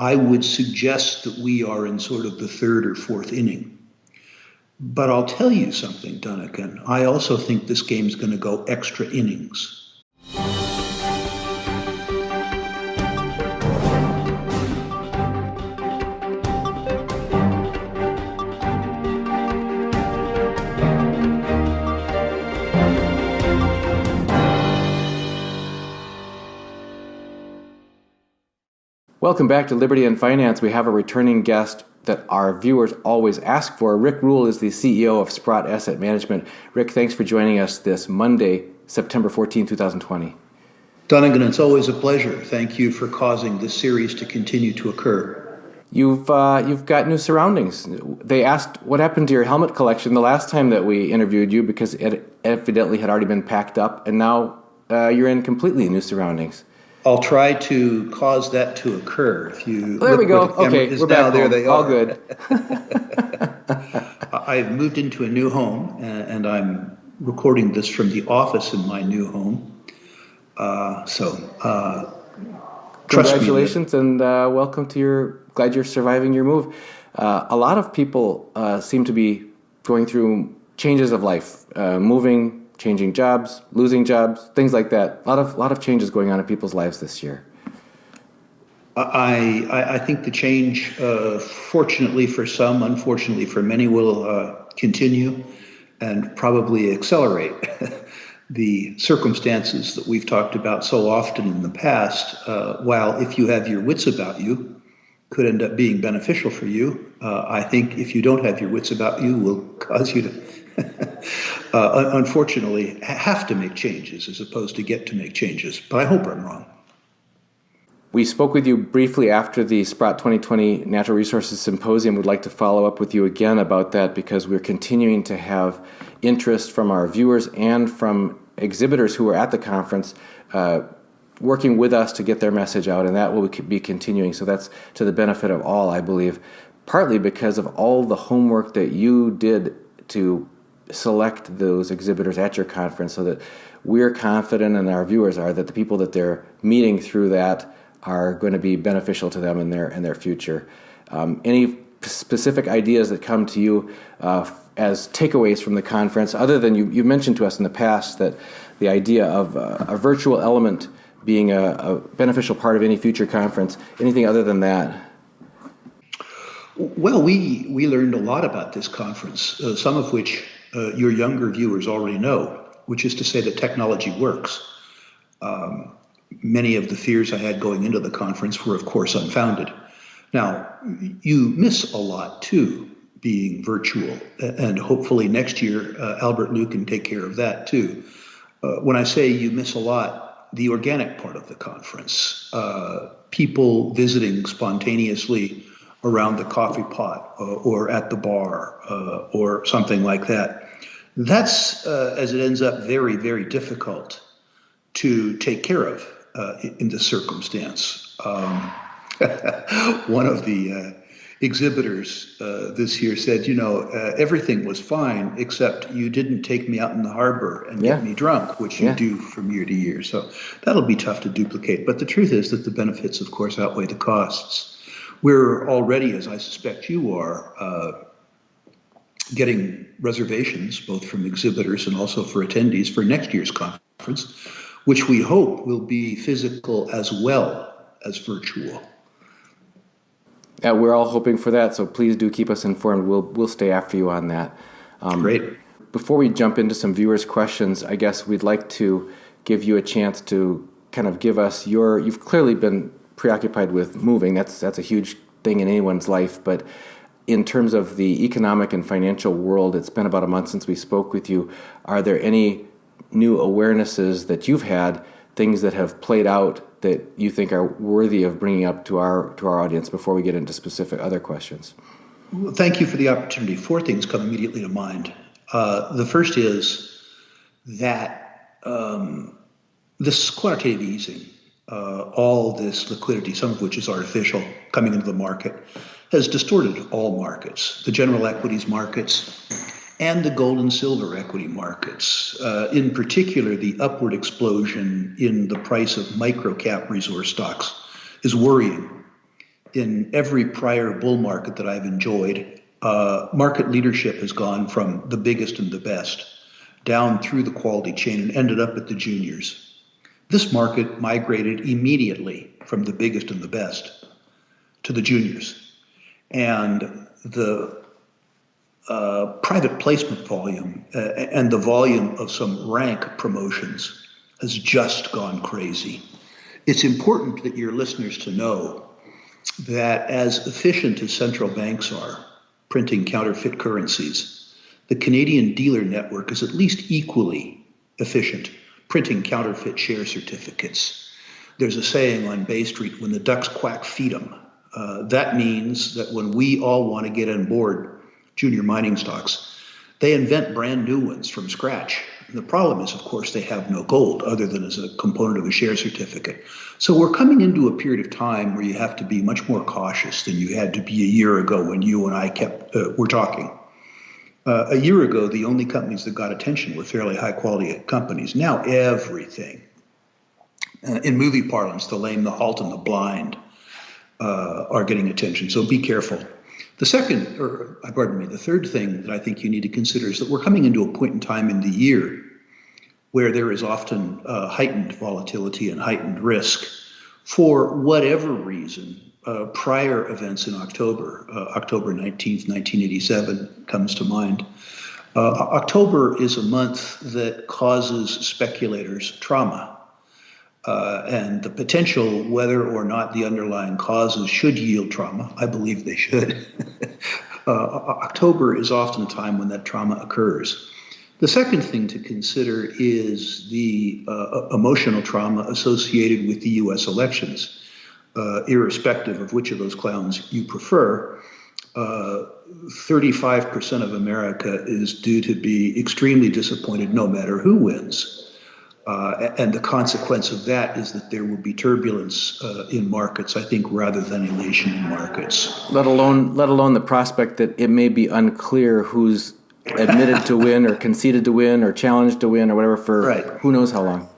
I would suggest that we are in sort of the third or fourth inning. But I'll tell you something, Duncan. I also think this game's going to go extra innings. Welcome back to Liberty and Finance. We have a returning guest that our viewers always ask for. Rick Rule is the CEO of Sprott Asset Management. Rick, thanks for joining us this Monday, September 14, 2020. Duncan, it's always a pleasure. Thank you for causing this series to continue to occur. You've got new surroundings. They asked what happened to your helmet collection the last time that we interviewed you because it evidently had already been packed up, and now you're in completely new surroundings. I'll try to cause that to occur. If you there we go. Okay, we're back. There they are. All good. I've moved into a new home, and I'm recording this from the office in my new home. Congratulations and welcome to glad you're surviving your move. A lot of people seem to be going through changes of life, moving, changing jobs, losing jobs, things like that. A lot of changes going on in people's lives this year. I think the change, fortunately for some, unfortunately for many, will continue and probably accelerate. The circumstances that we've talked about so often in the past, while if you have your wits about you, could end up being beneficial for you. I think if you don't have your wits about you, will cause you to unfortunately have to make changes as opposed to get to make changes. But I hope I'm wrong. We spoke with you briefly after the Sprott 2020 Natural Resources Symposium. We'd like to follow up with you again about that because we're continuing to have interest from our viewers and from exhibitors who are at the conference working with us to get their message out, and that will be continuing. So that's to the benefit of all, I believe, partly because of all the homework that you did to select those exhibitors at your conference so that we're confident and our viewers are that the people that they're meeting through that are going to be beneficial to them in their future. Any specific ideas that come to you as takeaways from the conference, other than you've mentioned to us in the past that the idea of a virtual element being a beneficial part of any future conference, anything other than that? Well, we learned a lot about this conference, some of which your younger viewers already know, which is to say that technology works. Many of the fears I had going into the conference were, of course, unfounded. Now, you miss a lot, too, being virtual, and hopefully next year, Albert Liu can take care of that, too. When I say you miss a lot, the organic part of the conference, people visiting spontaneously around the coffee pot or at the bar or something like that. That's, as it ends up, very, very difficult to take care of in this circumstance. One of the exhibitors this year said, everything was fine except you didn't take me out in the harbor and get me drunk, which you do from year to year. So that'll be tough to duplicate. But the truth is that the benefits, of course, outweigh the costs. We're already, as I suspect you are, getting reservations, both from exhibitors and also for attendees for next year's conference, which we hope will be physical as well as virtual. We're all hoping for that, so please do keep us informed. We'll stay after you on that. Great. Before we jump into some viewers' questions, I guess we'd like to give you a chance to kind of give us you've clearly been preoccupied with moving. That's a huge thing in anyone's life, but in terms of the economic and financial world, it's been about a month since we spoke with you. Are there any new awarenesses that you've had, things that have played out that you think are worthy of bringing up to our audience before we get into specific other questions? Well, thank you for the opportunity. 4 things come immediately to mind. The first is that this quantitative easing, all this liquidity, some of which is artificial, coming into the market, has distorted all markets, the general equities markets and the gold and silver equity markets. In particular, the upward explosion in the price of micro-cap resource stocks is worrying. in every prior bull market that I've enjoyed, market leadership has gone from the biggest and the best down through the quality chain and ended up at the juniors. This market migrated immediately from the biggest and the best to the juniors. And the private placement volume and the volume of some rank promotions has just gone crazy. It's important that your listeners to know that as efficient as central banks are printing counterfeit currencies, the Canadian dealer network is at least equally efficient printing counterfeit share certificates. There's a saying on Bay Street, when the ducks quack, feed them. That means that when we all want to get on board junior mining stocks, they invent brand new ones from scratch. And the problem is, of course, they have no gold other than as a component of a share certificate. So we're coming into a period of time where you have to be much more cautious than you had to be a year ago when you and I were talking. A year ago, the only companies that got attention were fairly high quality companies. Now everything, in movie parlance, the lame, the halt, and the blind are getting attention. So be careful. The third thing that I think you need to consider is that we're coming into a point in time in the year where there is often heightened volatility and heightened risk for whatever reason. Prior events in October 19th, 1987 comes to mind. October is a month that causes speculators trauma. And the potential whether or not the underlying causes should yield trauma, I believe they should. October is often a time when that trauma occurs. The second thing to consider is the emotional trauma associated with the U.S. elections. Irrespective of which of those clowns you prefer, 35% of America is due to be extremely disappointed no matter who wins. And the consequence of that is that there will be turbulence in markets, I think, rather than elation in markets. Let alone the prospect that it may be unclear who's admitted to win or conceded to win or challenged to win or whatever for who knows how long.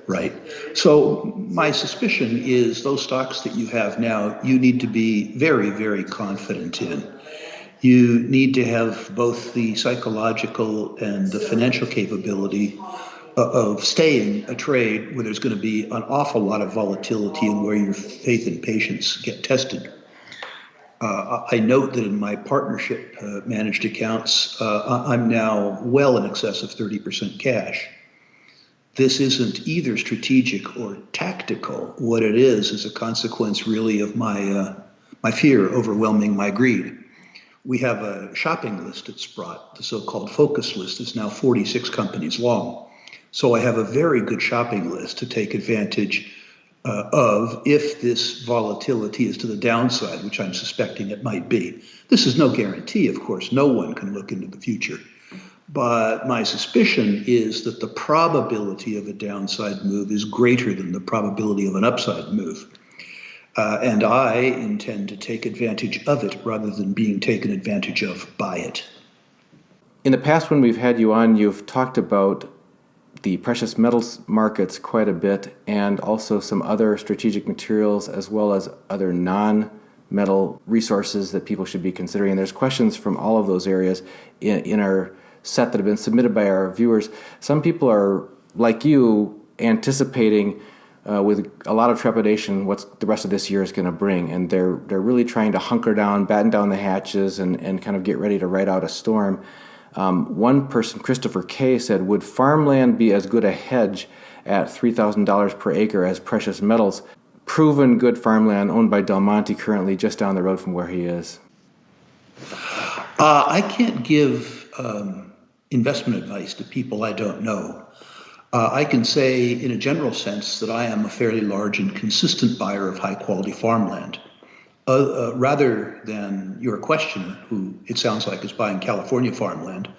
Right. So my suspicion is those stocks that you have now, you need to be very, very confident in. You need to have both the psychological and the financial capability of staying a trade where there's going to be an awful lot of volatility and where your faith and patience get tested. I note that in my partnership managed accounts, I'm now well in excess of 30% cash. This isn't either strategic or tactical. What it is a consequence really of my fear overwhelming my greed. We have a shopping list at Sprott. The so-called focus list is now 46 companies long. So I have a very good shopping list to take advantage of if this volatility is to the downside, which I'm suspecting it might be. This is no guarantee, of course. No one can look into the future. But my suspicion is that the probability of a downside move is greater than the probability of an upside move. And I intend to take advantage of it rather than being taken advantage of by it. In the past, when we've had you on, you've talked about the precious metals markets quite a bit and also some other strategic materials as well as other non-metal resources that people should be considering. And there's questions from all of those areas in our set that have been submitted by our viewers. Some people are, like you, anticipating with a lot of trepidation what the rest of this year is going to bring, and they're really trying to hunker down, batten down the hatches, and kind of get ready to ride out a storm. One person, Christopher K., said, would farmland be as good a hedge at $3,000 per acre as precious metals? Proven good farmland owned by Del Monte currently just down the road from where he is. I can't give investment advice to people I don't know. I can say in a general sense that I am a fairly large and consistent buyer of high quality farmland. Rather than your questioner, who it sounds like is buying California farmland,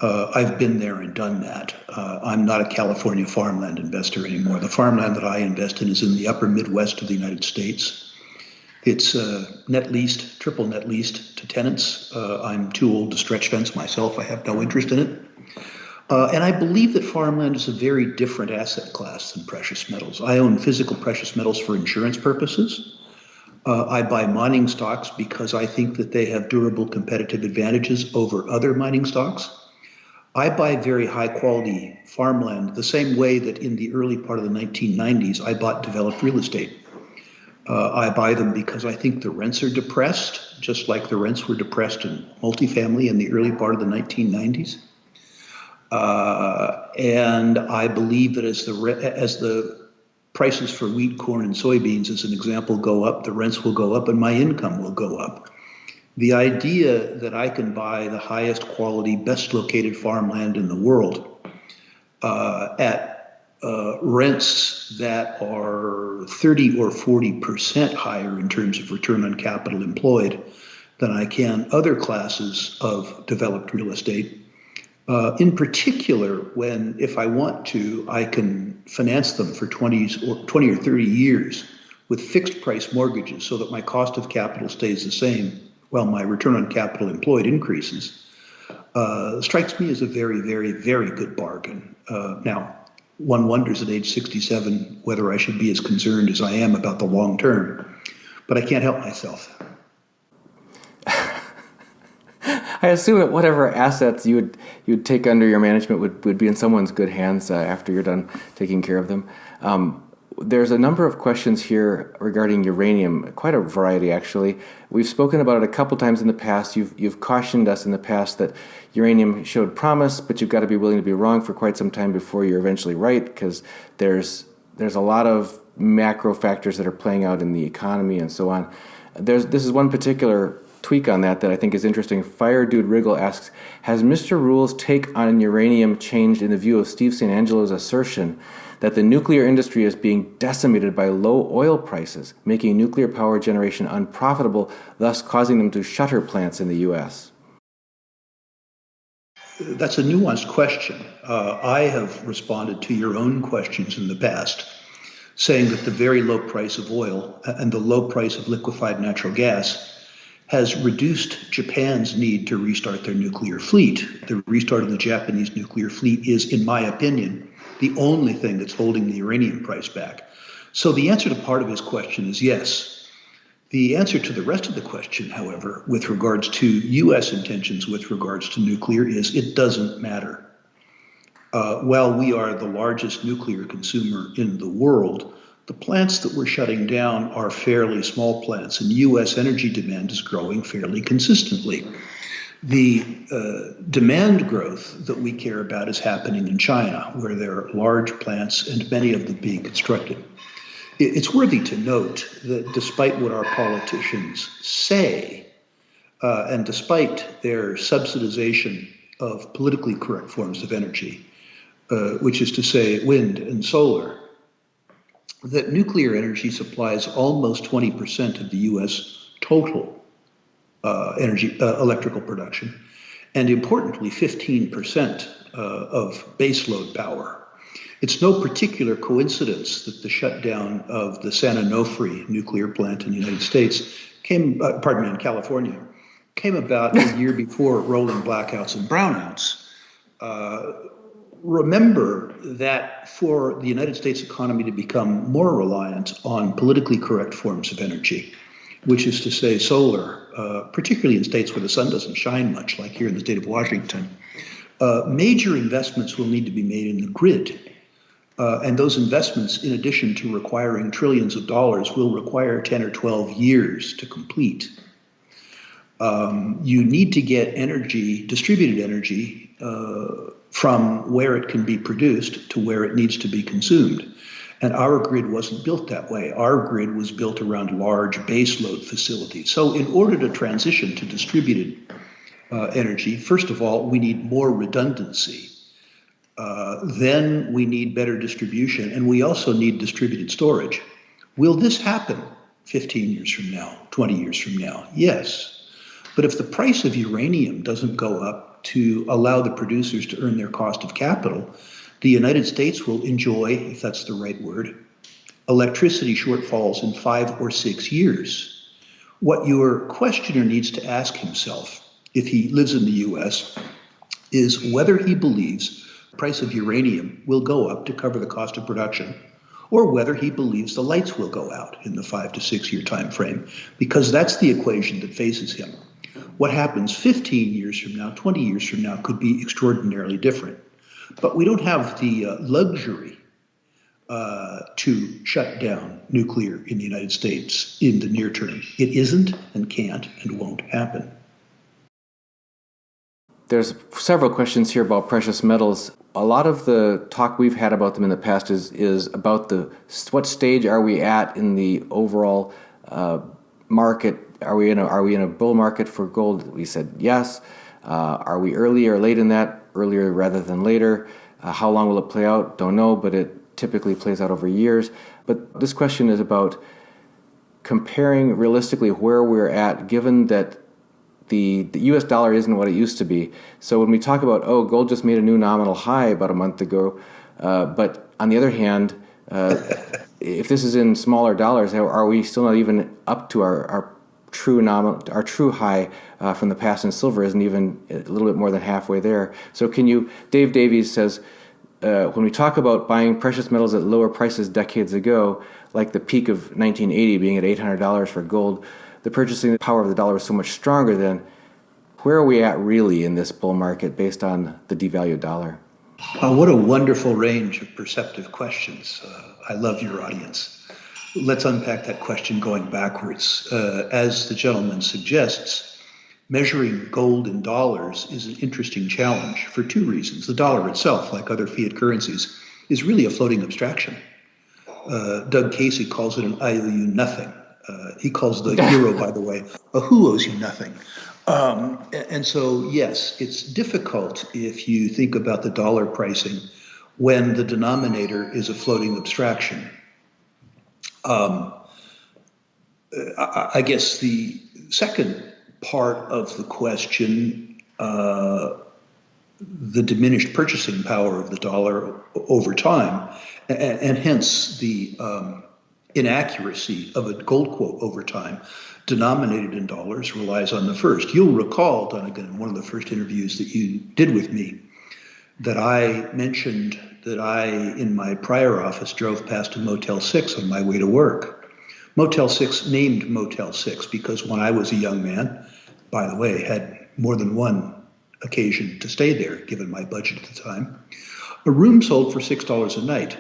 I've been there and done that. I'm not a California farmland investor anymore. The farmland that I invest in is in the upper Midwest of the United States. It's net leased, triple net leased to tenants. I'm too old to stretch fence myself. I have no interest in it. And I believe that farmland is a very different asset class than precious metals. I own physical precious metals for insurance purposes. I buy mining stocks because I think that they have durable competitive advantages over other mining stocks. I buy very high quality farmland the same way that in the early part of the 1990s I bought developed real estate. I buy them because I think the rents are depressed, just like the rents were depressed in multifamily in the early part of the 1990s. And I believe that as the prices for wheat, corn, and soybeans, as an example, go up, the rents will go up and my income will go up. The idea that I can buy the highest quality, best located farmland in the world at rents that are 30 or 40% higher in terms of return on capital employed than I can other classes of developed real estate. In particular, when, if I want to, I can finance them for 20 or 30 years with fixed price mortgages so that my cost of capital stays the same while my return on capital employed increases, strikes me as a very, very, very good bargain. Now, one wonders at age 67 whether I should be as concerned as I am about the long term, but I can't help myself. I assume that whatever assets you would take under your management would be in someone's good hands after you're done taking care of them. There's a number of questions here regarding uranium, quite a variety actually. We've spoken about it a couple times in the past. You've cautioned us in the past that uranium showed promise, but you've got to be willing to be wrong for quite some time before you're eventually right, because there's a lot of macro factors that are playing out in the economy and so on. This is one particular tweak on that I think is interesting. Fire Dude Wriggle asks, has Mr. Rule's take on uranium changed in the view of Steve St. Angelo's assertion that the nuclear industry is being decimated by low oil prices, making nuclear power generation unprofitable, thus causing them to shutter plants in the U.S.? That's a nuanced question. I have responded to your own questions in the past, saying that the very low price of oil and the low price of liquefied natural gas has reduced Japan's need to restart their nuclear fleet. The restart of the Japanese nuclear fleet is, in my opinion, the only thing that's holding the uranium price back. So the answer to part of his question is yes. The answer to the rest of the question, however, with regards to U.S. intentions with regards to nuclear is it doesn't matter. While we are the largest nuclear consumer in the world, the plants that we're shutting down are fairly small plants, and U.S. energy demand is growing fairly consistently. The demand growth that we care about is happening in China, where there are large plants and many of them being constructed. It's worthy to note that despite what our politicians say, and despite their subsidization of politically correct forms of energy, which is to say wind and solar, that nuclear energy supplies almost 20% of the U.S. total electrical production, and importantly, 15% of baseload power. It's no particular coincidence that the shutdown of the San Onofre nuclear plant in the United States in California, came about a year before rolling blackouts and brownouts. Remember that for the United States economy to become more reliant on politically correct forms of energy, which is to say solar, particularly in states where the sun doesn't shine much, like here in the state of Washington, major investments will need to be made in the grid. And those investments, in addition to requiring trillions of dollars, will require 10 or 12 years to complete. You need to get energy, distributed energy, from where it can be produced to where it needs to be consumed. And our grid wasn't built that way. Our grid was built around large baseload facilities. So in order to transition to distributed energy, first of all, we need more redundancy. Then we need better distribution, and we also need distributed storage. Will this happen 15 years from now, 20 years from now? Yes. But if the price of uranium doesn't go up to allow the producers to earn their cost of capital, the United States will enjoy, if that's the right word, electricity shortfalls in 5 or 6 years. What your questioner needs to ask himself, if he lives in the U.S., is whether he believes the price of uranium will go up to cover the cost of production, or whether he believes the lights will go out in the 5 to 6 year time frame, because that's the equation that faces him. What happens 15 years from now, 20 years from now, could be extraordinarily different. But we don't have the luxury to shut down nuclear in the United States in the near term. It isn't and can't and won't happen. There's several questions here about precious metals. A lot of the talk we've had about them in the past is about what stage are we at in the overall market. Are we in a bull market for gold? We said yes. Are we early or late in that? Earlier rather than later. How long will it play out? Don't know, but it typically plays out over years. But this question is about comparing realistically where we're at, given that the U.S. dollar isn't what it used to be. So when we talk about, gold just made a new nominal high about a month ago, but on the other hand, if this is in smaller dollars, are we still not even up to our true high from the past, and silver isn't even a little bit more than halfway there. So Dave Davies says, when we talk about buying precious metals at lower prices decades ago, like the peak of 1980 being at $800 for gold, the purchasing power of the dollar was so much stronger then. Where are we at really in this bull market based on the devalued dollar? What a wonderful range of perceptive questions. I love your audience. Let's unpack that question going backwards. As the gentleman suggests, measuring gold in dollars is an interesting challenge for two reasons. The dollar itself, like other fiat currencies, is really a floating abstraction. Doug Casey calls it an I owe you nothing. He calls the euro, by the way, a who owes you nothing. And so, yes, it's difficult if you think about the dollar pricing when the denominator is a floating abstraction. I guess the second part of the question, the diminished purchasing power of the dollar over time, and hence the inaccuracy of a gold quote over time, denominated in dollars, relies on the first. You'll recall, Dunnigan, in one of the first interviews that you did with me, that I mentioned that I, in my prior office, drove past a Motel 6 on my way to work. Motel 6 named Motel 6 because when I was a young man, by the way, had more than one occasion to stay there, given my budget at the time, a room sold for $6 a night.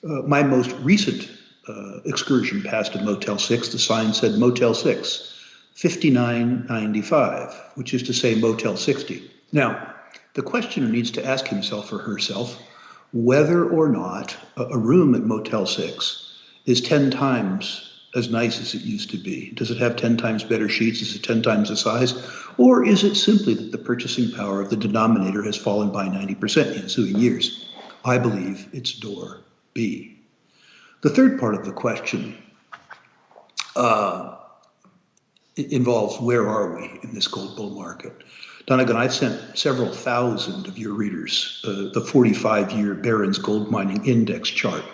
My most recent excursion past a Motel 6, the sign said Motel 6, $59.95, which is to say Motel 60. Now, the questioner needs to ask himself or herself whether or not a room at Motel 6 is 10 times as nice as it used to be. Does it have 10 times better sheets? Is it 10 times the size? Or is it simply that the purchasing power of the denominator has fallen by 90% in ensuing years? I believe it's door B. The third part of the question involves where are we in this gold bull market? Donegan, I've sent several thousand of your readers the 45-year Barron's Gold Mining Index chart.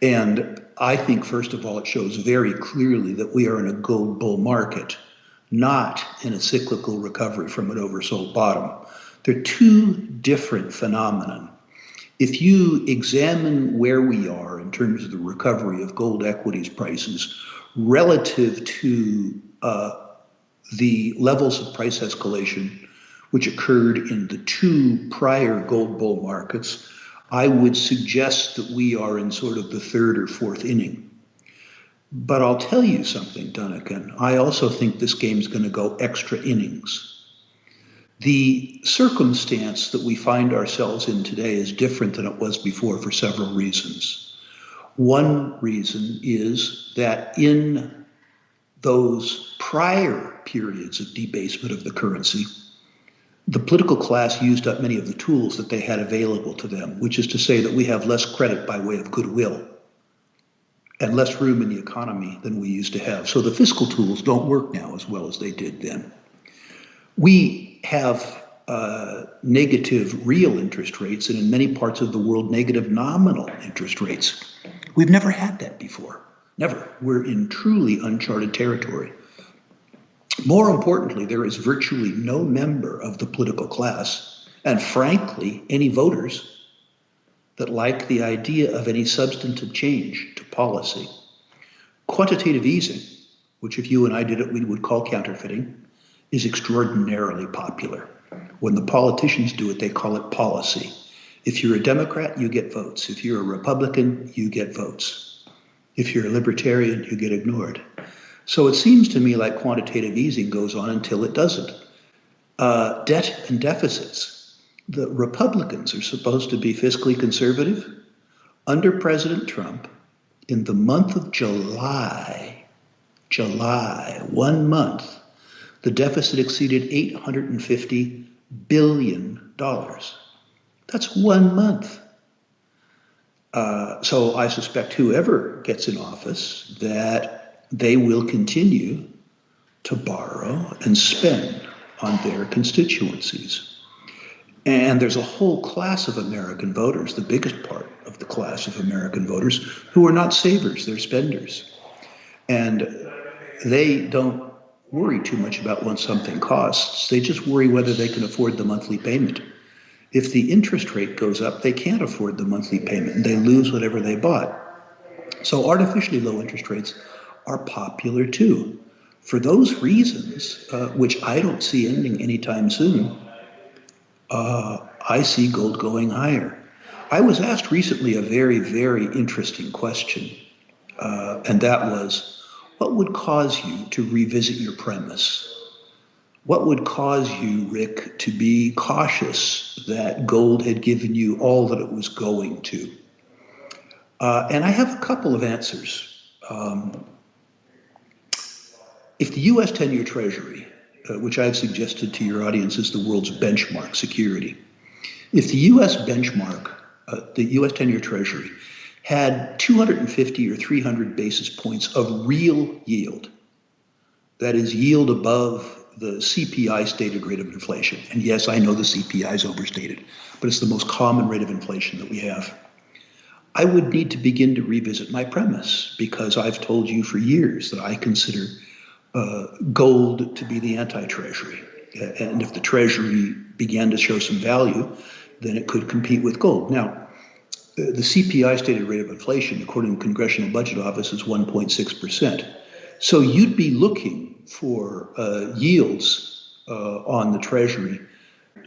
And I think, first of all, it shows very clearly that we are in a gold bull market, not in a cyclical recovery from an oversold bottom. They're two different phenomena. If you examine where we are in terms of the recovery of gold equities prices relative to the levels of price escalation which occurred in the two prior gold bull markets, I would suggest that we are in sort of the third or fourth inning. But I'll tell you something, Dunnigan. I also think this game's going to go extra innings. The circumstance that we find ourselves in today is different than it was before for several reasons. One reason is that in those prior periods of debasement of the currency, the political class used up many of the tools that they had available to them, which is to say that we have less credit by way of goodwill and less room in the economy than we used to have. So the fiscal tools don't work now as well as they did then. We have negative real interest rates, and in many parts of the world, negative nominal interest rates. We've never had that before. Never. We're in truly uncharted territory. More importantly, there is virtually no member of the political class, and frankly, any voters that like the idea of any substantive change to policy, quantitative easing, which if you and I did it, we would call counterfeiting, is extraordinarily popular. When the politicians do it, they call it policy. If you're a Democrat, you get votes. If you're a Republican, you get votes. If you're a libertarian, you get ignored. So it seems to me like quantitative easing goes on until it doesn't. Debt and deficits. The Republicans are supposed to be fiscally conservative. Under President Trump, in the month of July, 1 month, the deficit exceeded $850 billion. That's 1 month. So I suspect whoever gets in office that they will continue to borrow and spend on their constituencies. And there's a whole class of American voters, the biggest part of the class of American voters, who are not savers, they're spenders. And they don't worry too much about what something costs. They just worry whether they can afford the monthly payment. If the interest rate goes up, they can't afford the monthly payment and they lose whatever they bought. So artificially low interest rates are popular too. For those reasons, which I don't see ending anytime soon, I see gold going higher. I was asked recently a very, very interesting question, and that was, what would cause you to revisit your premise? What would cause you, Rick, to be cautious that gold had given you all that it was going to? And I have a couple of answers. If the U.S. 10-year Treasury, which I've suggested to your audience is the world's benchmark security, if the U.S. benchmark, the U.S. 10-year Treasury, had 250 or 300 basis points of real yield, that is yield above the CPI stated rate of inflation. And yes, I know the CPI is overstated, but it's the most common rate of inflation that we have. I would need to begin to revisit my premise because I've told you for years that I consider gold to be the anti-treasury. And if the treasury began to show some value, then it could compete with gold. Now, the CPI stated rate of inflation, according to the Congressional Budget Office, is 1.6%. So you'd be looking for yields on the Treasury,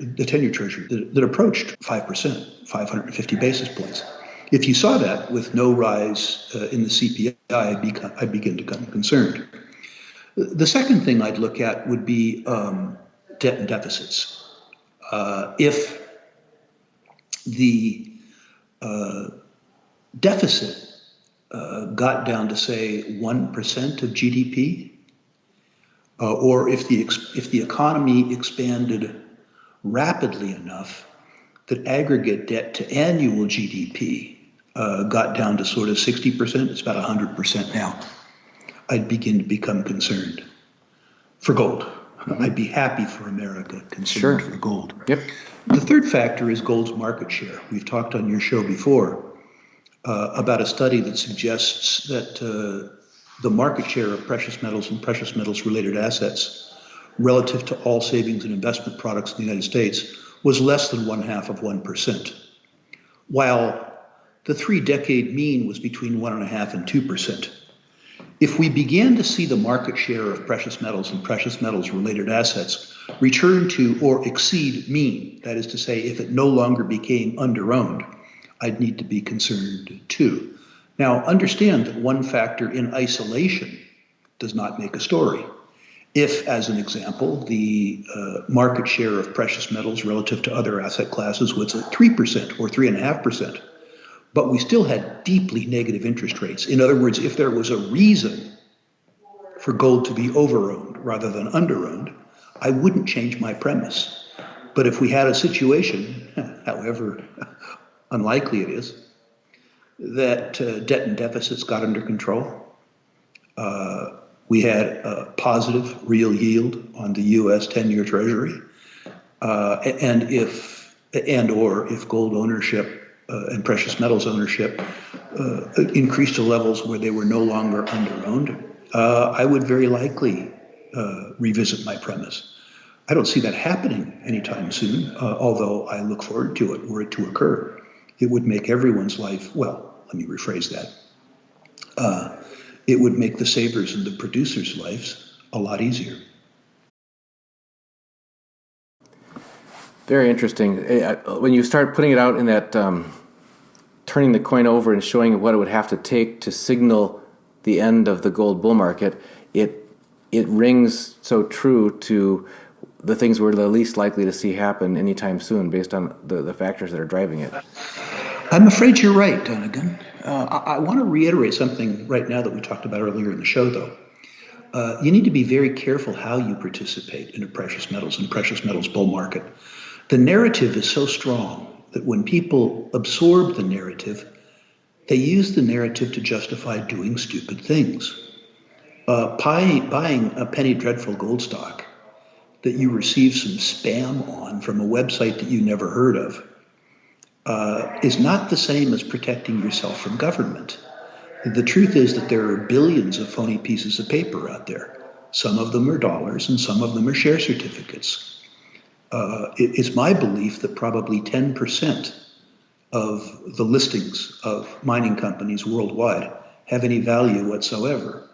the 10-year Treasury, that approached 5%, 550 basis points. If you saw that with no rise in the CPI, I'd begin to become concerned. The second thing I'd look at would be debt and deficits. If the deficit got down to, say, 1% of GDP, or if the economy expanded rapidly enough that aggregate debt to annual GDP got down to sort of 60%, it's about 100% now, I'd begin to become concerned for gold. I'd be happy for America concerned for gold. Yep. The third factor is gold's market share. We've talked on your show before about a study that suggests that the market share of precious metals and precious metals related assets relative to all savings and investment products in the United States was less than 0.5%, while the 3-decade mean was between 1.5% and 2%. If we began to see the market share of precious metals and precious metals related assets return to or exceed mean, that is to say, if it no longer became underowned, I'd need to be concerned too. Now, understand that one factor in isolation does not make a story. If, as an example, the market share of precious metals relative to other asset classes was at 3% or 3.5%, but we still had deeply negative interest rates. In other words, if there was a reason for gold to be overowned rather than underowned, I wouldn't change my premise. But if we had a situation, however unlikely it is, that debt and deficits got under control, we had a positive real yield on the U.S. 10-year Treasury, or if gold ownership and precious metals ownership increased to levels where they were no longer underowned, I would very likely revisit my premise. I don't see that happening anytime soon, although I look forward to it were it to occur. It would make everyone's life, well, let me rephrase that. It would make the savers and the producers' lives a lot easier. Very interesting. When you start putting it out in that, turning the coin over and showing what it would have to take to signal the end of the gold bull market, it rings so true to the things we're the least likely to see happen anytime soon based on the factors that are driving it. I'm afraid you're right, Donegan. I want to reiterate something right now that we talked about earlier in the show, though. You need to be very careful how you participate in a precious metals and precious metals bull market. The narrative is so strong that when people absorb the narrative, they use the narrative to justify doing stupid things. Buying a penny dreadful gold stock that you receive some spam on from a website that you never heard of is not the same as protecting yourself from government. The truth is that there are billions of phony pieces of paper out there. Some of them are dollars and some of them are share certificates. It's my belief that probably 10% of the listings of mining companies worldwide have any value whatsoever.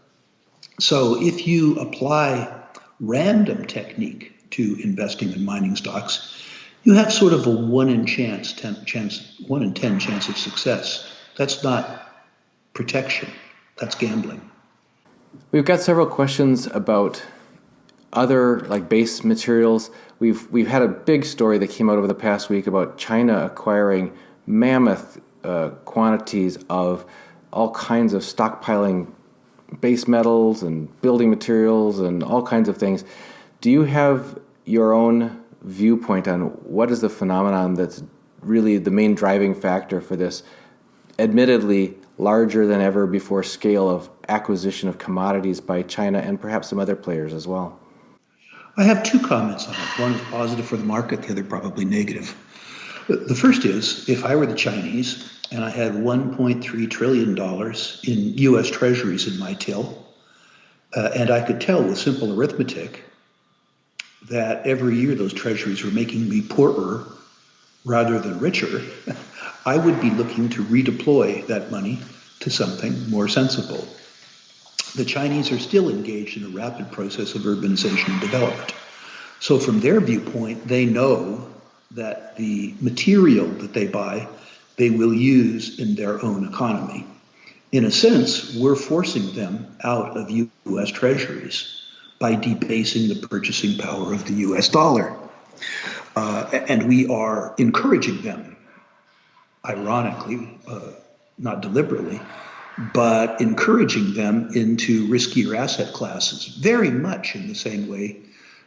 So if you apply random technique to investing in mining stocks, you have sort of a 1 in 10 chance of success. That's not protection, that's gambling. We've got several questions about other like base materials. We've had a big story that came out over the past week about China acquiring mammoth quantities of all kinds of stockpiling base metals and building materials and all kinds of things. Do you have your own viewpoint on what is the phenomenon that's really the main driving factor for this admittedly larger than ever before scale of acquisition of commodities by China and perhaps some other players as well? I have two comments on it. One is positive for the market, the other probably negative. The first is, if I were the Chinese and I had $1.3 trillion in U.S. treasuries in my till, and I could tell with simple arithmetic that every year those treasuries were making me poorer rather than richer, I would be looking to redeploy that money to something more sensible. The Chinese are still engaged in a rapid process of urbanization and development. So from their viewpoint, they know that the material that they buy, they will use in their own economy. In a sense, we're forcing them out of U.S. treasuries by debasing the purchasing power of the U.S. dollar. And we are encouraging them, ironically, not deliberately, but encouraging them into riskier asset classes, very much in the same way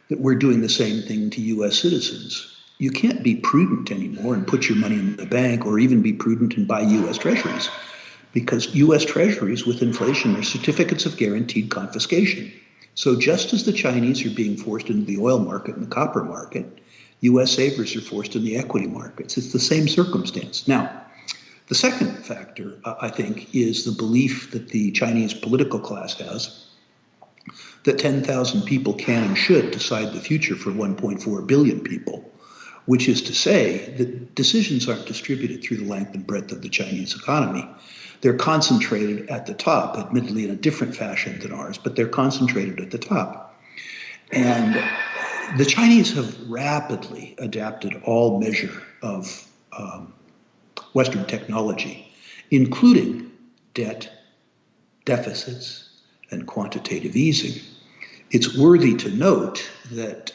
that we're doing the same thing to U.S. citizens. You can't be prudent anymore and put your money in the bank or even be prudent and buy U.S. treasuries, because U.S. treasuries with inflation are certificates of guaranteed confiscation. So just as the Chinese are being forced into the oil market and the copper market, U.S. savers are forced in the equity markets. It's the same circumstance. Now, the second factor, I think, is the belief that the Chinese political class has that 10,000 people can and should decide the future for 1.4 billion people, which is to say that decisions aren't distributed through the length and breadth of the Chinese economy. They're concentrated at the top, admittedly in a different fashion than ours, but they're concentrated at the top. And the Chinese have rapidly adapted all measure of Western technology, including debt, deficits, and quantitative easing. It's worthy to note that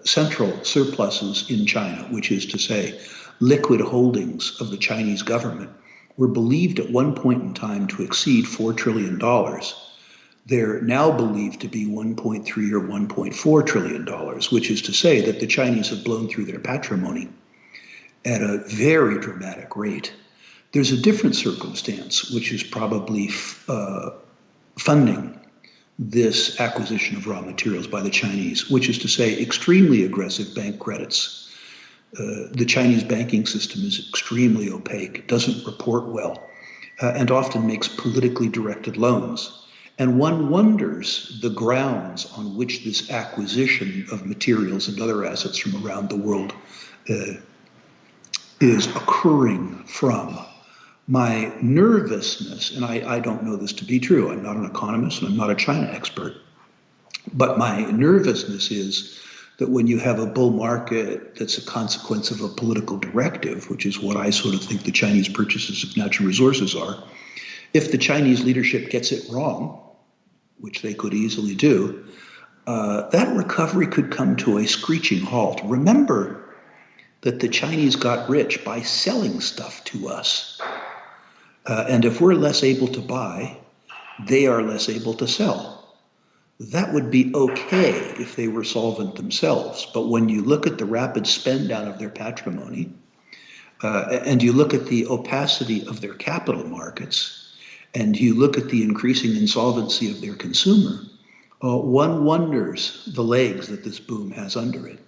central surpluses in China, which is to say liquid holdings of the Chinese government, were believed at one point in time to exceed $4 trillion. They're now believed to be 1.3 or $1.4 trillion, which is to say that the Chinese have blown through their patrimony at a very dramatic rate. There's a different circumstance, which is probably funding this acquisition of raw materials by the Chinese, which is to say extremely aggressive bank credits. The Chinese banking system is extremely opaque, doesn't report well, and often makes politically directed loans. And one wonders the grounds on which this acquisition of materials and other assets from around the world is occurring from my nervousness, and I don't know this to be true. I'm not an economist and I'm not a China expert, but my nervousness is that when you have a bull market that's a consequence of a political directive, which is what I sort of think the Chinese purchases of natural resources are, if the Chinese leadership gets it wrong, which they could easily do, that recovery could come to a screeching halt. Remember that the Chinese got rich by selling stuff to us. And if we're less able to buy, they are less able to sell. That would be okay if they were solvent themselves. But when you look at the rapid spend down of their patrimony, and you look at the opacity of their capital markets, and you look at the increasing insolvency of their consumer, one wonders the legs that this boom has under it.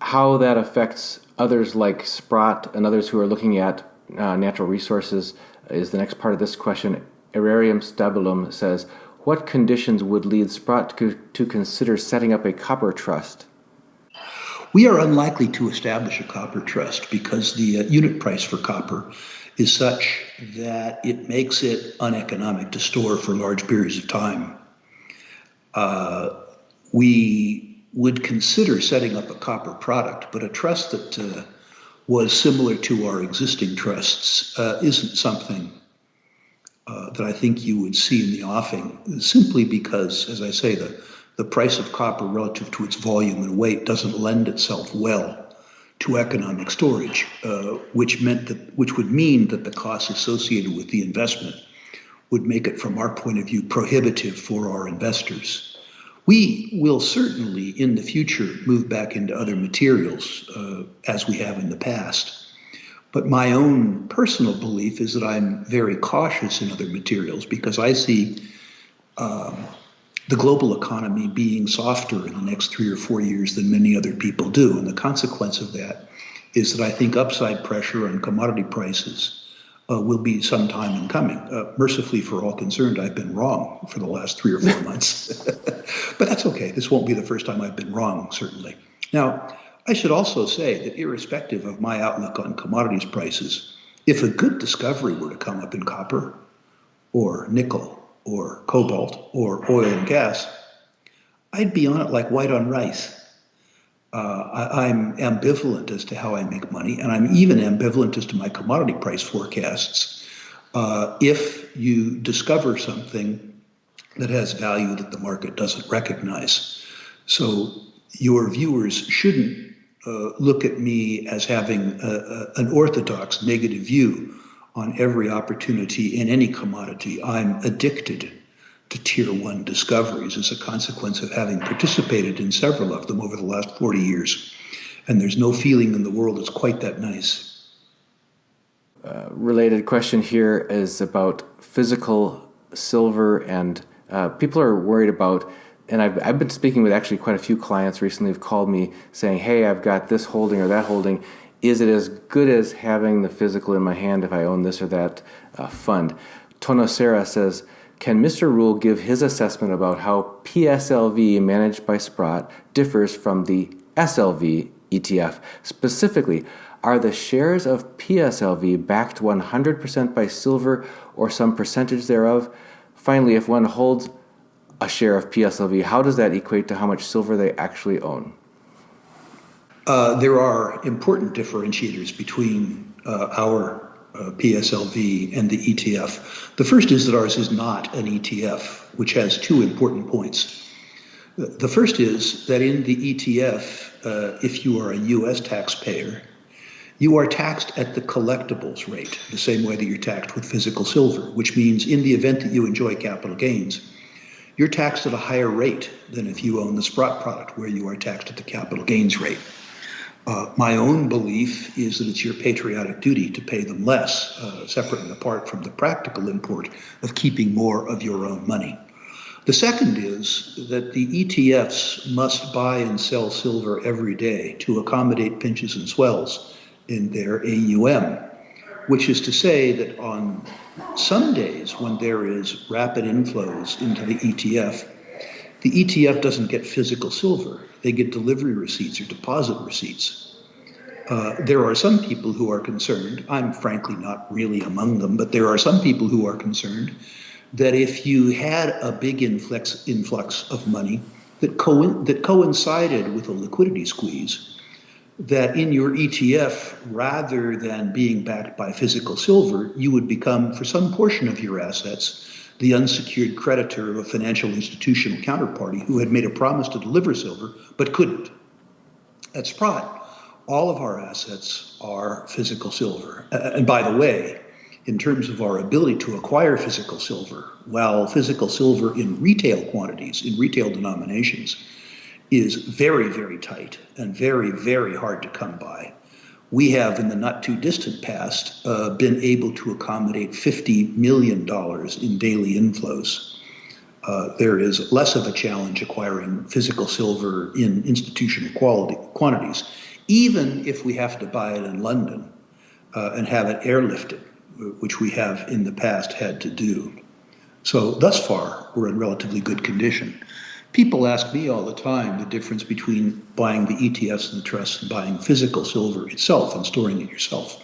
How that affects others like Sprott and others who are looking at natural resources is the next part of this question. Uranium Stabulum says, what conditions would lead Sprott to consider setting up a copper trust? We are unlikely to establish a copper trust because the unit price for copper is such that it makes it uneconomic to store for large periods of time. We would consider setting up a copper product, but a trust that was similar to our existing trusts isn't something that I think you would see in the offing, simply because, as I say, the price of copper relative to its volume and weight doesn't lend itself well to economic storage, which would mean that the costs associated with the investment would make it, from our point of view, prohibitive for our investors. We will certainly, in the future, move back into other materials as we have in the past. But my own personal belief is that I'm very cautious in other materials because I see the global economy being softer in the next 3 or 4 years than many other people do. And the consequence of that is that I think upside pressure on commodity prices will be some time in coming. Mercifully for all concerned, I've been wrong for the last 3 or 4 months. But that's okay. This won't be the first time I've been wrong, certainly. Now, I should also say that irrespective of my outlook on commodities prices, if a good discovery were to come up in copper or nickel or cobalt or oil and gas, I'd be on it like white on rice. I'm ambivalent as to how I make money, and I'm even ambivalent as to my commodity price forecasts. If you discover something that has value that the market doesn't recognize. So your viewers shouldn't look at me as having an orthodox negative view on every opportunity in any commodity. I'm addicted to tier one discoveries as a consequence of having participated in several of them over the last 40 years. And there's no feeling in the world that's quite that nice. Related question here is about physical silver, and people are worried about, and I've been speaking with actually quite a few clients recently who've called me saying, hey, I've got this holding or that holding. Is it as good as having the physical in my hand if I own this or that fund? Tonosera says, can Mr. Rule give his assessment about how PSLV managed by Sprott differs from the SLV ETF? Specifically, are the shares of PSLV backed 100% by silver or some percentage thereof? Finally, if one holds a share of PSLV, how does that equate to how much silver they actually own? There are important differentiators between our PSLV and the ETF. The first is that ours is not an ETF, which has two important points. The first is that in the ETF, if you are a U.S. taxpayer, you are taxed at the collectibles rate, the same way that you're taxed with physical silver, which means in the event that you enjoy capital gains, you're taxed at a higher rate than if you own the Sprott product, where you are taxed at the capital gains rate. My own belief is that it's your patriotic duty to pay them less, separate and apart from the practical import of keeping more of your own money. The second is that the ETFs must buy and sell silver every day to accommodate pinches and swells in their AUM, which is to say that on some days when there is rapid inflows into the ETF doesn't get physical silver. They get delivery receipts or deposit receipts. There are some people who are concerned, I'm frankly not really among them, but there are some people who are concerned that if you had a big influx of money that coincided with a liquidity squeeze, that in your ETF, rather than being backed by physical silver, you would become, for some portion of your assets, the unsecured creditor of a financial institutional counterparty who had made a promise to deliver silver but couldn't. At Sprott, all of our assets are physical silver. And by the way, in terms of our ability to acquire physical silver, while physical silver in retail quantities, in retail denominations, is very, very tight and very, very hard to come by, we have in the not too distant past been able to accommodate $50 million in daily inflows. There is less of a challenge acquiring physical silver in institutional quantities, even if we have to buy it in London and have it airlifted, which we have in the past had to do. So thus far, we're in relatively good condition. People ask me all the time the difference between buying the ETFs and the trusts and buying physical silver itself and storing it yourself.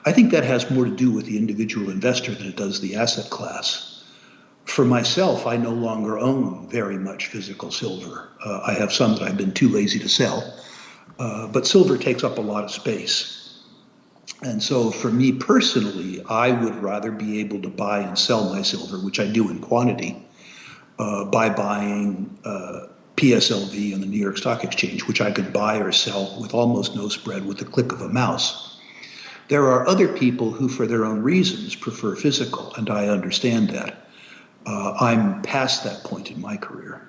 I think that has more to do with the individual investor than it does the asset class. For myself, I no longer own very much physical silver. I have some that I've been too lazy to sell, but silver takes up a lot of space. And so for me personally, I would rather be able to buy and sell my silver, which I do in quantity, by buying PSLV on the New York Stock Exchange, which I could buy or sell with almost no spread with the click of a mouse. There are other people who, for their own reasons, prefer physical, and I understand that. I'm past that point in my career.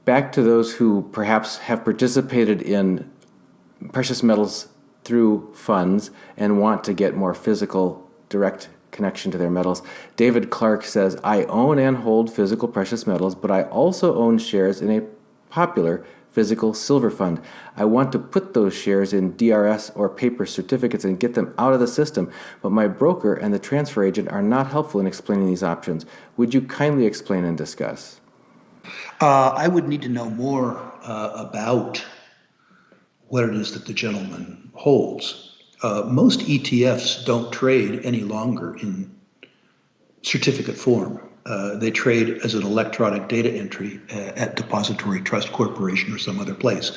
Back to those who perhaps have participated in precious metals through funds and want to get more physical direct connection to their metals. David Clark says, I own and hold physical precious metals, but I also own shares in a popular physical silver fund. I want to put those shares in DRS or paper certificates and get them out of the system, but my broker and the transfer agent are not helpful in explaining these options. Would you kindly explain and discuss? I would need to know more about what it is that the gentleman holds. Most ETFs don't trade any longer in certificate form. They trade as an electronic data entry at Depository Trust Corporation or some other place,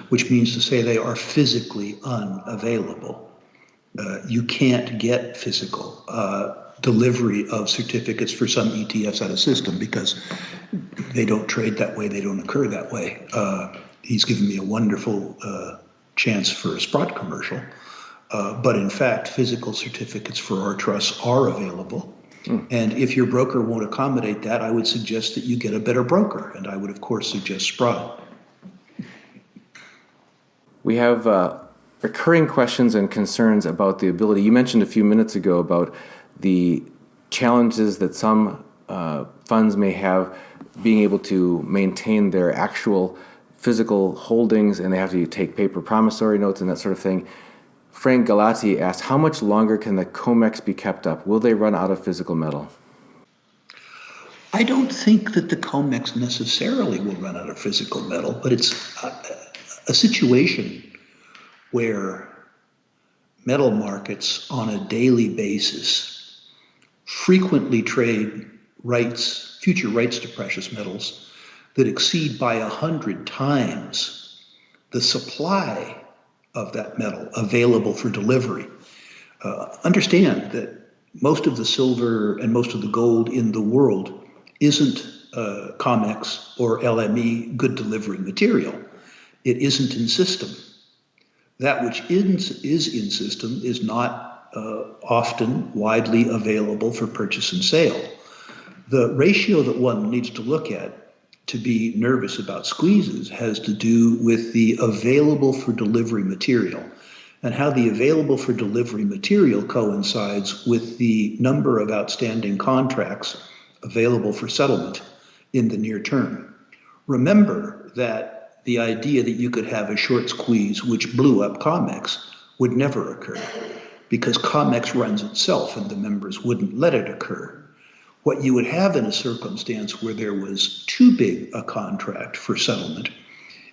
which means to say they are physically unavailable. You can't get physical delivery of certificates for some ETFs out of system because they don't trade that way, they don't occur that way. He's given me a wonderful chance for a Sprott commercial. But in fact, physical certificates for our trusts are available. And if your broker won't accommodate that, I would suggest that you get a better broker. And I would, of course, suggest Sprott. We have recurring questions and concerns about the ability. You mentioned a few minutes ago about the challenges that some funds may have being able to maintain their actual physical holdings, and they have to take paper promissory notes and that sort of thing. Frank Galati asked, how much longer can the Comex be kept up? Will they run out of physical metal? I don't think that the Comex necessarily will run out of physical metal, but it's a situation where metal markets on a daily basis frequently trade rights, future rights to precious metals that exceed by 100 times the supply of that metal available for delivery. Understand that most of the silver and most of the gold in the world isn't Comex or LME good delivery material. It isn't in system. That which is in system is not often widely available for purchase and sale. The ratio that one needs to look at to be nervous about squeezes has to do with the available for delivery material and how the available for delivery material coincides with the number of outstanding contracts available for settlement in the near term. Remember that the idea that you could have a short squeeze which blew up Comex would never occur because Comex runs itself and the members wouldn't let it occur. What you would have in a circumstance where there was too big a contract for settlement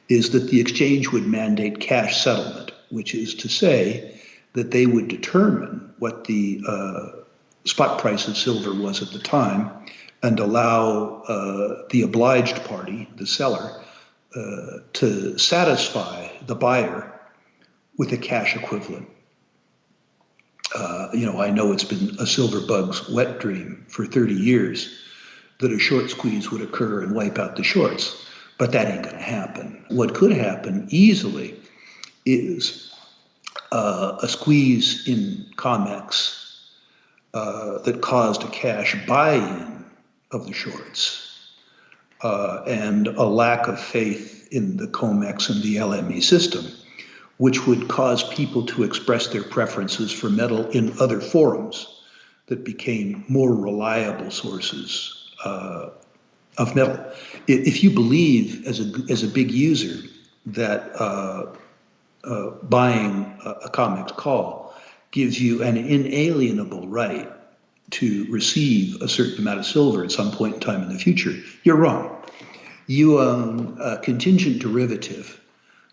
is that the exchange would mandate cash settlement. which is to say that they would determine what the spot price of silver was at the time and allow the obliged party, the seller, to satisfy the buyer with a cash equivalent. I know it's been a silver bug's wet dream for 30 years that a short squeeze would occur and wipe out the shorts, but that ain't going to happen. What could happen easily is a squeeze in Comex that caused a cash buy-in of the shorts and a lack of faith in the Comex and the LME system, which would cause people to express their preferences for metal in other forums that became more reliable sources of metal. If you believe as a big user that buying a Comex call gives you an inalienable right to receive a certain amount of silver at some point in time in the future, you're wrong. You own a contingent derivative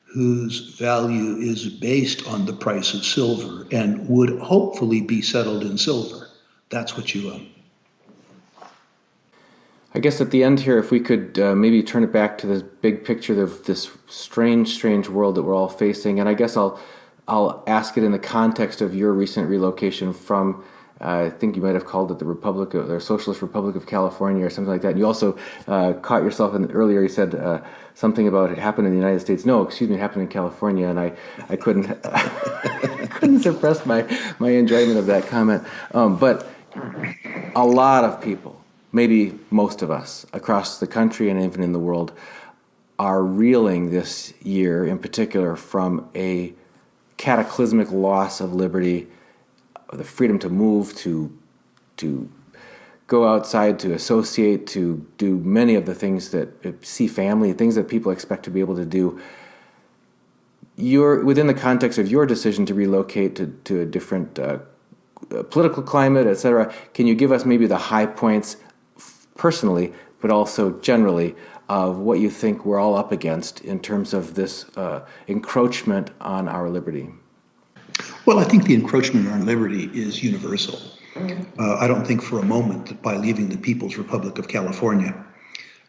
whose value is based on the price of silver and would hopefully be settled in silver. That's what you own. I guess at the end here, if we could maybe turn it back to this big picture of this strange world that we're all facing, and I guess I'll ask it in the context of your recent relocation from, I think you might have called it the Socialist Republic of California or something like that. And you also caught yourself earlier. You said something about it happened in the United States. No, excuse me, it happened in California, and I couldn't I couldn't suppress my enjoyment of that comment. But a lot of people, maybe most of us across the country and even in the world, are reeling this year in particular from a cataclysmic loss of liberty, the freedom to move, to go outside, to associate, to do many of the things that see family, things that people expect to be able to do. You're within the context of your decision to relocate to a different political climate, etc. Can you give us maybe the high points personally, but also generally, of what you think we're all up against in terms of this encroachment on our liberty? Well, I think the encroachment on liberty is universal. I don't think for a moment that by leaving the People's Republic of California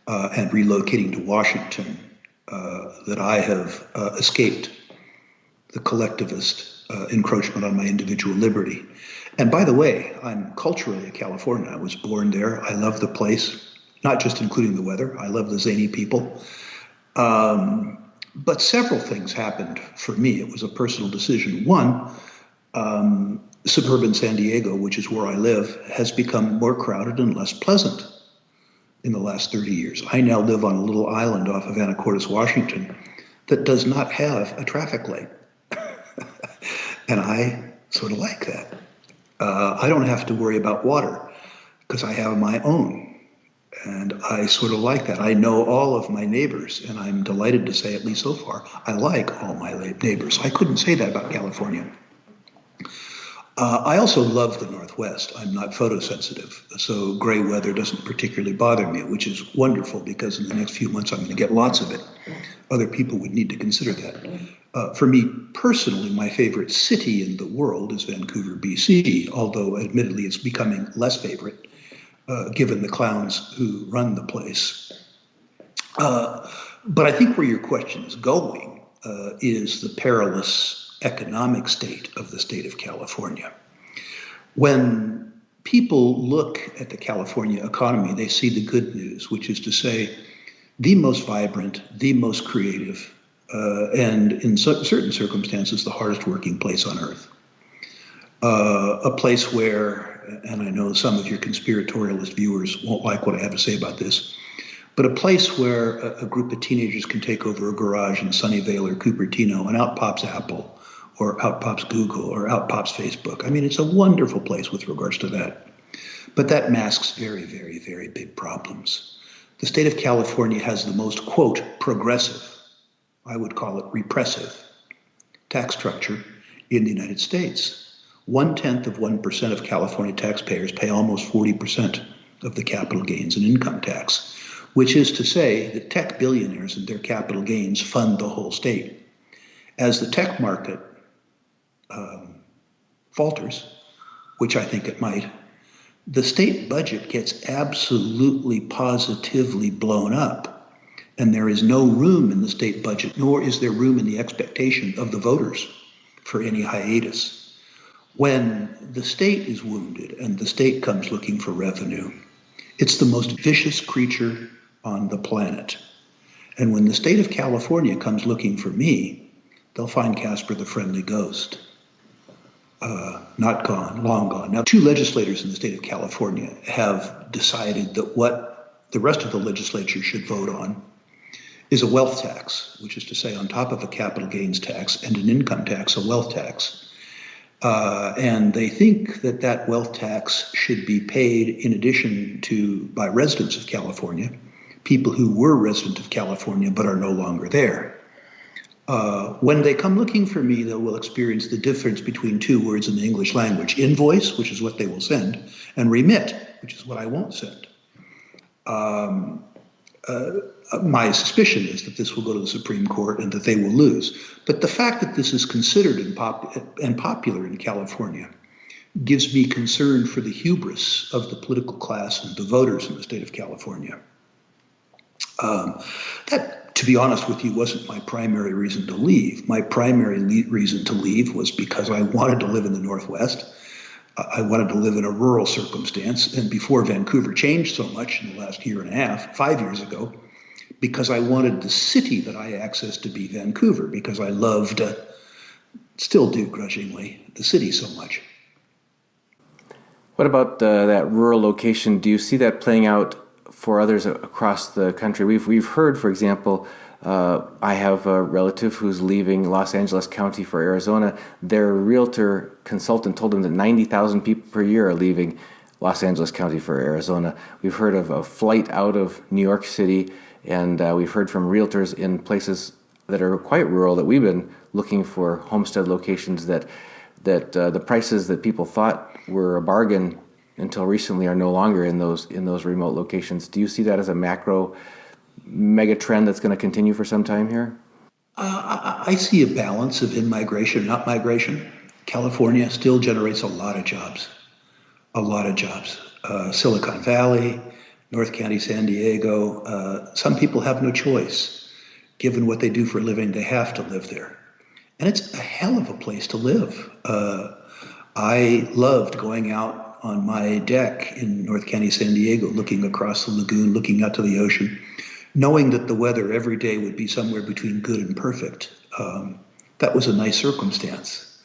and relocating to Washington that I have escaped the collectivist encroachment on my individual liberty. And by the way, I'm culturally a Californian. I was born there. I love the place, not just including the weather. I love the zany people. But several things happened for me. It was a personal decision. One, suburban San Diego, which is where I live, has become more crowded and less pleasant in the last 30 years. I now live on a little island off of Anacortes, Washington, that does not have a traffic light. And I sort of like that. I don't have to worry about water because I have my own. And I sort of like that. I know all of my neighbors, and I'm delighted to say, at least so far, I like all my neighbors. I couldn't say that about California. I also love the Northwest. I'm not photosensitive, so gray weather doesn't particularly bother me, which is wonderful because in the next few months I'm going to get lots of it. Other people would need to consider that. For me personally, my favorite city in the world is Vancouver, BC, although admittedly it's becoming less favorite given the clowns who run the place. But I think where your question is going is the perilous economic state of the state of California. When people look at the California economy, they see the good news, which is to say the most vibrant, the most creative, and in certain circumstances, the hardest working place on earth. A place where, and I know some of your conspiratorialist viewers won't like what I have to say about this, but a place where a group of teenagers can take over a garage in Sunnyvale or Cupertino and out pops Apple, or out pops Google, or out pops Facebook. I mean, it's a wonderful place with regards to that. But that masks very, very, very big problems. The state of California has the most, quote, progressive, I would call it repressive, tax structure in the United States. 0.1% of California taxpayers pay almost 40% of the capital gains and income tax, which is to say that tech billionaires and their capital gains fund the whole state. As the tech market falters, which I think it might, the state budget gets absolutely positively blown up. And there is no room in the state budget, nor is there room in the expectation of the voters for any hiatus. When the state is wounded and the state comes looking for revenue, it's the most vicious creature on the planet. And when the state of California comes looking for me, they'll find Casper the Friendly Ghost. Not gone, long gone. Now, 2 legislators in the state of California have decided that what the rest of the legislature should vote on is a wealth tax, which is to say on top of a capital gains tax and an income tax, a wealth tax. And they think that that wealth tax should be paid in addition to by residents of California, people who were resident of California but are no longer there. When they come looking for me, they will experience the difference between 2 words in the English language: invoice, which is what they will send, and remit, which is what I won't send. My suspicion is that this will go to the Supreme Court and that they will lose. But the fact that this is considered and popular in California gives me concern for the hubris of the political class and the voters in the state of California. That, to be honest with you, wasn't my primary reason to leave. My primary reason to leave was because I wanted to live in the Northwest. I wanted to live in a rural circumstance. And before Vancouver changed so much in the last year and a half, 5 years ago, because I wanted the city that I accessed to be Vancouver, because I loved, still do grudgingly, the city so much. What about that rural location? Do you see that playing out for others across the country? We've heard, for example, I have a relative who's leaving Los Angeles County for Arizona. Their realtor consultant told them that 90,000 people per year are leaving Los Angeles County for Arizona. We've heard of a flight out of New York City, and we've heard from realtors in places that are quite rural that we've been looking for homestead locations that the prices that people thought were a bargain until recently are no longer in those remote locations. Do you see that as a macro mega trend that's going to continue for some time here? I see a balance of in-migration and out-migration. California still generates a lot of jobs. Silicon Valley, North County, San Diego. Some people have no choice. Given what they do for a living, they have to live there. And it's a hell of a place to live. I loved going out on my deck in North County, San Diego, looking across the lagoon, looking out to the ocean, knowing that the weather every day would be somewhere between good and perfect. That was a nice circumstance.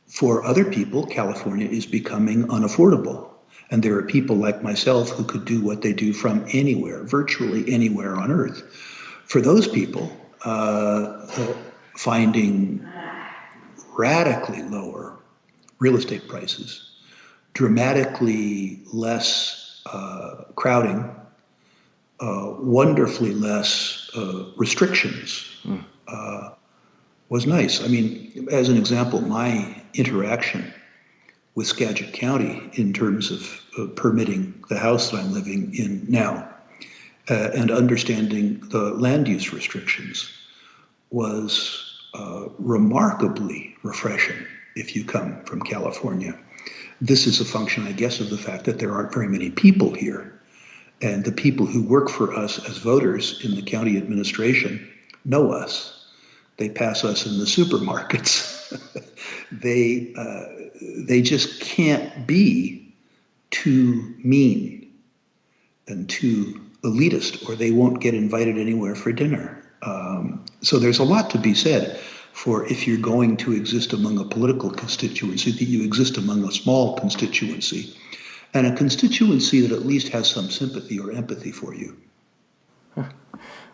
For other people, California is becoming unaffordable. And there are people like myself who could do what they do from anywhere, virtually anywhere on Earth. For those people, finding radically lower real estate prices, dramatically less crowding, wonderfully less restrictions was nice. I mean, as an example, my interaction with Skagit County in terms of permitting the house that I'm living in now and understanding the land use restrictions was remarkably refreshing if you come from California. This is a function, I guess, of the fact that there aren't very many people here. And the people who work for us as voters in the county administration know us. They pass us in the supermarkets. They just can't be too mean and too elitist, or they won't get invited anywhere for dinner. So there's a lot to be said for if you're going to exist among a political constituency, that you exist among a small constituency, and a constituency that at least has some sympathy or empathy for you.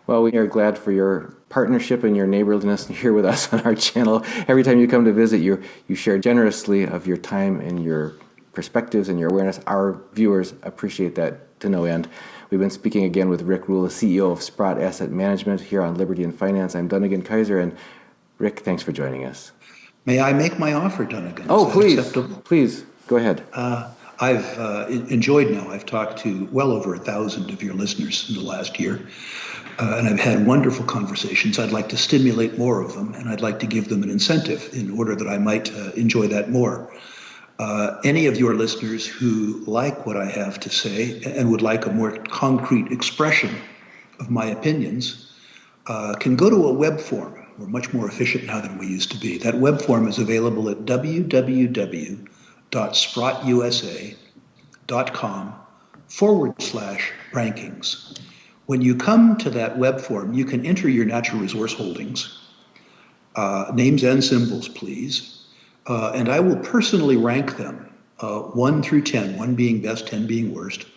Well, we are glad for your partnership and your neighborliness here with us on our channel. Every time you come to visit, you share generously of your time and your perspectives and your awareness. Our viewers appreciate that to no end. We've been speaking again with Rick Rule, the CEO of Sprott Asset Management here on Liberty and Finance. I'm Dunnigan Kaiser, and Rick, thanks for joining us. May I make my offer, Dunnigan? Oh, please, acceptable? Please, go ahead. I've enjoyed now. I've talked to well over 1,000 of your listeners in the last year, and I've had wonderful conversations. I'd like to stimulate more of them, and I'd like to give them an incentive in order that I might enjoy that more. Any of your listeners who like what I have to say and would like a more concrete expression of my opinions can go to a web form. We're much more efficient now than we used to be. That web form is available at www.sprottUSA.com/rankings. When you come to that web form, you can enter your natural resource holdings, names and symbols, please, and I will personally rank them 1 through 10, 1 being best, 10 being worst.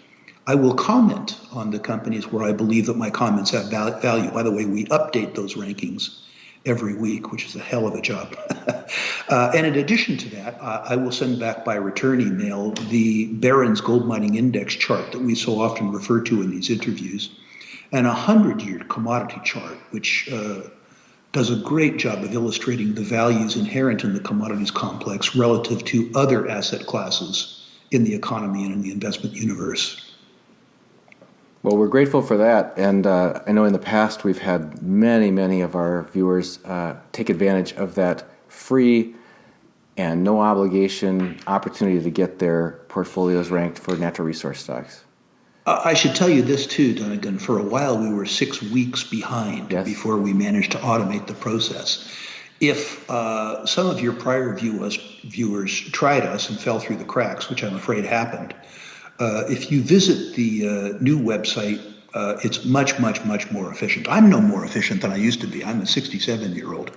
I will comment on the companies where I believe that my comments have value. By the way, we update those rankings every week, which is a hell of a job. And in addition to that, I will send back by return email the Barron's Gold Mining Index chart that we so often refer to in these interviews, and a 100-year commodity chart, which does a great job of illustrating the values inherent in the commodities complex relative to other asset classes in the economy and in the investment universe. Well, we're grateful for that, and I know in the past we've had many of our viewers take advantage of that free and no obligation opportunity to get their portfolios ranked for natural resource stocks. I should tell you this too, Dunnigan. For a while, we were 6 weeks behind before we managed to automate the process. If some of your prior viewers tried us and fell through the cracks, which I'm afraid happened, if you visit the new website, it's much more efficient. I'm no more efficient than I used to be. I'm a 67-year-old.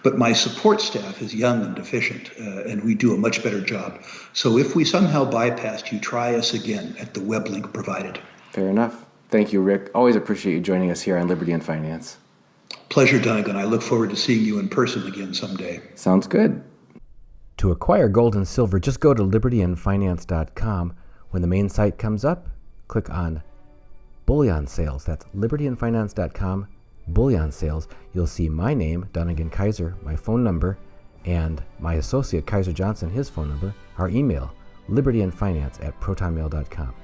But my support staff is young and efficient, and we do a much better job. So if we somehow bypassed you, try us again at the web link provided. Fair enough. Thank you, Rick. Always appreciate you joining us here on Liberty and Finance. Pleasure, Dunnigan. I look forward to seeing you in person again someday. Sounds good. To acquire gold and silver, just go to libertyandfinance.com. When the main site comes up, click on Bullion Sales. That's libertyandfinance.com, Bullion Sales. You'll see my name, Dunnigan Kaiser, my phone number, and my associate, Kaiser Johnson, his phone number, our email, libertyandfinance@protonmail.com.